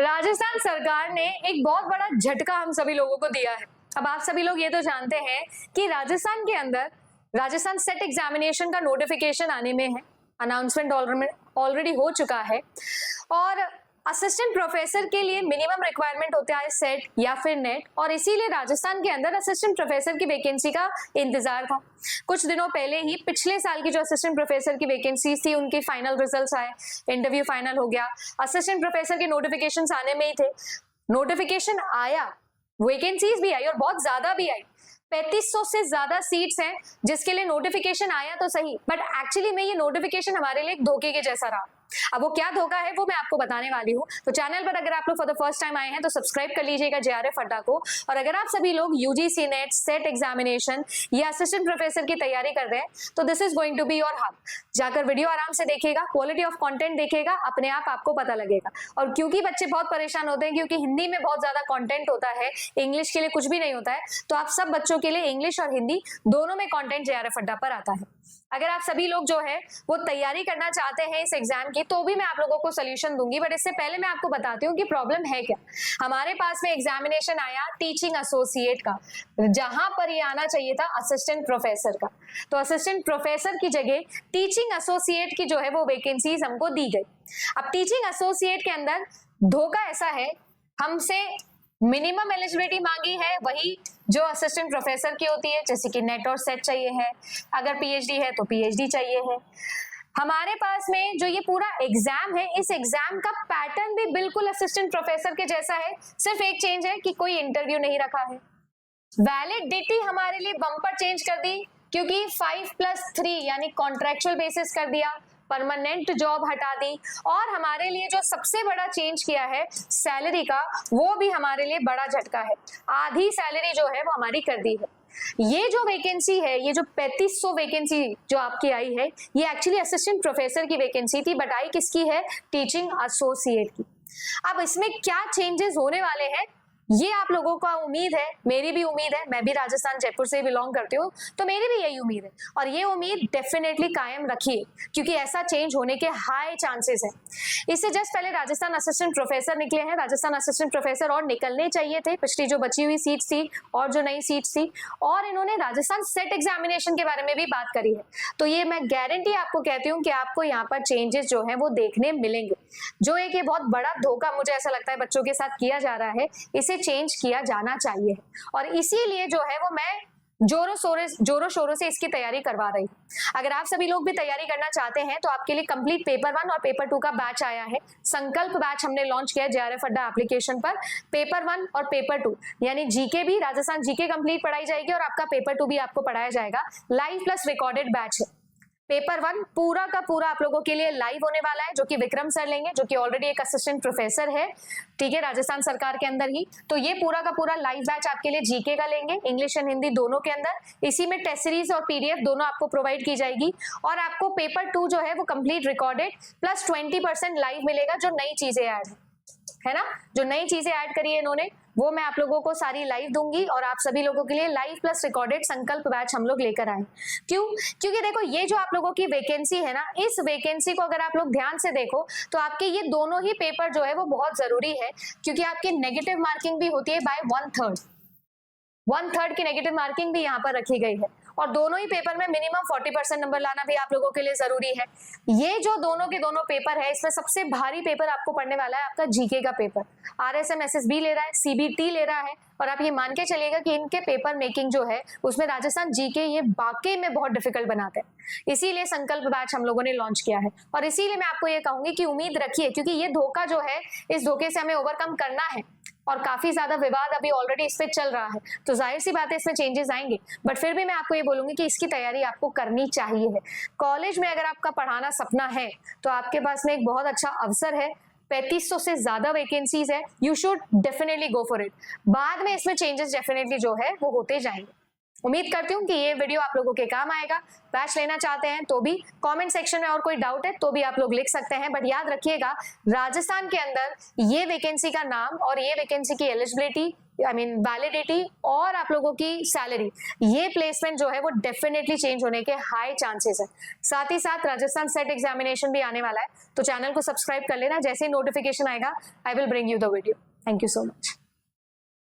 राजस्थान सरकार ने एक बहुत बड़ा झटका हम सभी लोगों को दिया है। अब आप सभी लोग ये तो जानते हैं कि राजस्थान के अंदर राजस्थान सेट एग्जामिनेशन का नोटिफिकेशन आने में है, अनाउंसमेंट ऑलरेडी हो चुका है और असिस्टेंट प्रोफेसर के लिए मिनिमम रिक्वायरमेंट होता है सेट या फिर नेट, और इसीलिए राजस्थान के अंदर असिस्टेंट प्रोफेसर की वैकेंसी का इंतजार था। कुछ दिनों पहले ही पिछले साल की जो असिस्टेंट प्रोफेसर की वैकेंसी थी उनकी फाइनल रिजल्ट्स आए, इंटरव्यू फाइनल हो गया, असिस्टेंट प्रोफेसर के नोटिफिकेशन आने में ही थे। नोटिफिकेशन आया, वैकेंसीज भी आई और बहुत ज्यादा भी आई। 3500 से ज्यादा सीट्स हैं जिसके लिए नोटिफिकेशन आया तो सही, बट एक्चुअली में ये नोटिफिकेशन हमारे लिए एक धोखे के जैसा रहा। अब वो क्या धोखा है वो मैं आपको बताने वाली हूँ। तो चैनल पर अगर आप लोग फॉर द फर्स्ट टाइम आए हैं तो सब्सक्राइब कर लीजिएगा जेआरएफ अड्डा को, और अगर आप सभी लोग यूजीसी नेट सेट एग्जामिनेशन या असिस्टेंट प्रोफेसर की तैयारी कर रहे हैं तो this is going to be your hub. जाकर वीडियो आराम से देखिएगा, क्वालिटी ऑफ कंटेंट देखिएगा, अपने आप आपको पता लगेगा। और क्योंकि बच्चे बहुत परेशान होते हैं क्योंकि हिंदी में बहुत ज्यादा कंटेंट होता है, इंग्लिश के लिए कुछ भी नहीं होता है, तो आप सब बच्चों के लिए इंग्लिश और हिंदी दोनों में कंटेंट जेआरएफ अड्डा पर आता है। अगर आप सभी लोग जो है वो तैयारी करना चाहते हैं इस एग्जाम की तो भी मैं आप लोगों को सोल्यूशन दूंगी, बट इससे पहले मैं आपको बताती हूँ कि प्रॉब्लम है क्या। हमारे पास में एग्जामिनेशन आया टीचिंग एसोसिएट का, जहां पर ये आना चाहिए था असिस्टेंट प्रोफेसर का, तो असिस्टेंट प्रोफेसर की जगह टीचिंग एसोसिएट की जो है वो वैकेंसीज हमको दी गई। अब टीचिंग एसोसिएट के अंदर धोखा ऐसा है, हमसे मिनिमम एलिजिबिलिटी मांगी है वही जो असिस्टेंट प्रोफेसर की होती है, जैसे कि नेट और सेट चाहिए है, अगर पीएचडी है तो पीएचडी चाहिए है। हमारे पास में जो ये पूरा एग्जाम है, इस एग्जाम का पैटर्न भी बिल्कुल असिस्टेंट प्रोफेसर के जैसा है, सिर्फ एक चेंज है कि कोई इंटरव्यू नहीं रखा है। वैलिडिटी हमारे लिए बम्पर चेंज कर दी क्योंकि 5+3 यानी कॉन्ट्रेक्चुअल बेसिस कर दिया, परमानेंट जॉब हटा दी, और हमारे लिए जो सबसे बड़ा चेंज किया है सैलरी का, वो भी हमारे लिए बड़ा झटका है। आधी सैलरी जो है वो हमारी कर दी है। ये जो वैकेंसी है, ये जो 3500 वैकेंसी जो आपकी आई है, ये एक्चुअली असिस्टेंट प्रोफेसर की वैकेंसी थी, बट आई किसकी है? टीचिंग एसोसिएट की। अब इसमें क्या चेंजेस होने वाले हैं ये आप लोगों का उम्मीद है, मेरी भी उम्मीद है, मैं भी राजस्थान जयपुर से बिलोंग करती हूँ तो मेरी भी यही उम्मीद है, और ये उम्मीद डेफिनेटली कायम रखिए क्योंकि ऐसा चेंज होने के हाई चांसेस हैं। इससे जस्ट पहले राजस्थान असिस्टेंट प्रोफेसर निकले हैं, राजस्थान असिस्टेंट प्रोफेसर और निकलने चाहिए थे, पिछली जो बची हुई सीट थी और जो नई सीट थी, और इन्होंने राजस्थान सेट एग्जामिनेशन के बारे में भी बात करी है। तो ये मैं गारंटी आपको कहती हूँ कि आपको यहाँ पर चेंजेस जो है वो देखने मिलेंगे। जो एक ये बहुत बड़ा धोखा मुझे ऐसा लगता है बच्चों के साथ किया जा रहा है, इसे चेंज किया जाना चाहिए, और इसीलिए जो है वो मैं जोरों शोरों से इसकी तैयारी करवा रही हूँ। अगर आप सभी लोग भी तैयारी करना चाहते हैं तो आपके लिए कंप्लीट पेपर 1 और पेपर 2 का बैच आया है। संकल्प बैच हमने लॉन्च किया है जेआरएफ अड्डा एप्लीकेशन पर। पेपर 1 और पेपर 2 यानी जीके भी, राजस्थान जीके कंप्लीट पढ़ाई जाएगी और आपका पेपर 2 भी आपको पढ़ाया जाएगा। लाइव प्लस रिकॉर्डेड बैच है। पेपर 1 पूरा का पूरा आप लोगों के लिए लाइव होने वाला है, जो कि विक्रम सर लेंगे, जो कि ऑलरेडी एक असिस्टेंट प्रोफेसर है, ठीक है, राजस्थान सरकार के अंदर ही। तो ये पूरा का पूरा लाइव बैच आपके लिए जीके का लेंगे, इंग्लिश एंड हिंदी दोनों के अंदर। इसी में टेस्ट सीरीज और पीडीएफ दोनों आपको प्रोवाइड की जाएगी, और आपको पेपर 2 जो है वो कंप्लीट रिकॉर्डेड प्लस 20% लाइव मिलेगा। जो नई चीजें ऐड है ना, जो नई चीजें ऐड करी है इन्होंने, वो मैं आप लोगों को सारी लाइव दूंगी, और आप सभी लोगों के लिए लाइव प्लस रिकॉर्डेड संकल्प बैच हम लोग लेकर आए। क्यों? क्योंकि देखो ये जो आप लोगों की वैकेंसी है ना, इस वैकेंसी को अगर आप लोग ध्यान से देखो तो आपके ये दोनों ही पेपर जो है वो बहुत जरूरी है, क्योंकि आपकी नेगेटिव मार्किंग भी होती है बाय 1/3 की नेगेटिव मार्किंग भी यहाँ पर रखी गई है, और दोनों ही पेपर में मिनिमम 40% नंबर लाना भी आप लोगों के लिए जरूरी है। ये जो दोनों के दोनों पेपर है, इसमें सबसे भारी पेपर आपको पढ़ने वाला है आपका जीके का पेपर। आरएसएम एसएसबी ले रहा है, सीबीटी ले रहा है, और आप ये मान के चलिएगा कि इनके पेपर मेकिंग जो है उसमें राजस्थान जीके ये वाकई में बहुत डिफिकल्ट बनाते हैं। इसीलिए संकल्प बैच हम लोगों ने लॉन्च किया है, और इसीलिए मैं आपको ये कहूंगी कि उम्मीद रखिए, क्योंकि ये धोखा जो है, इस धोखे से हमें ओवरकम करना है, और काफी ज्यादा विवाद अभी ऑलरेडी इस पे चल रहा है, तो जाहिर सी बात है इसमें चेंजेस आएंगे, बट फिर भी मैं आपको ये बोलूंगी कि इसकी तैयारी आपको करनी चाहिए है। कॉलेज में अगर आपका पढ़ाना सपना है तो आपके पास में एक बहुत अच्छा अवसर है, 3500 से ज्यादा वैकेंसीज है, you should definitely go for it. बाद में इसमें चेंजेस डेफिनेटली जो है वो होते जाएंगे। उम्मीद करती हूँ कि ये वीडियो आप लोगों के काम आएगा। बैच लेना चाहते हैं तो भी कमेंट सेक्शन में और कोई डाउट है तो भी आप लोग लिख सकते हैं, बट याद रखिएगा राजस्थान के अंदर ये वैकेंसी का नाम और ये वैकेंसी की एलिजिबिलिटी आई मीन वैलिडिटी और आप लोगों की सैलरी, ये प्लेसमेंट जो है वो डेफिनेटली चेंज होने के हाई चांसेस है। साथ ही साथ राजस्थान सेट एग्जामिनेशन भी आने वाला है, तो चैनल को सब्सक्राइब कर लेना। जैसे ही नोटिफिकेशन आएगा I will bring you the video. Thank you so much.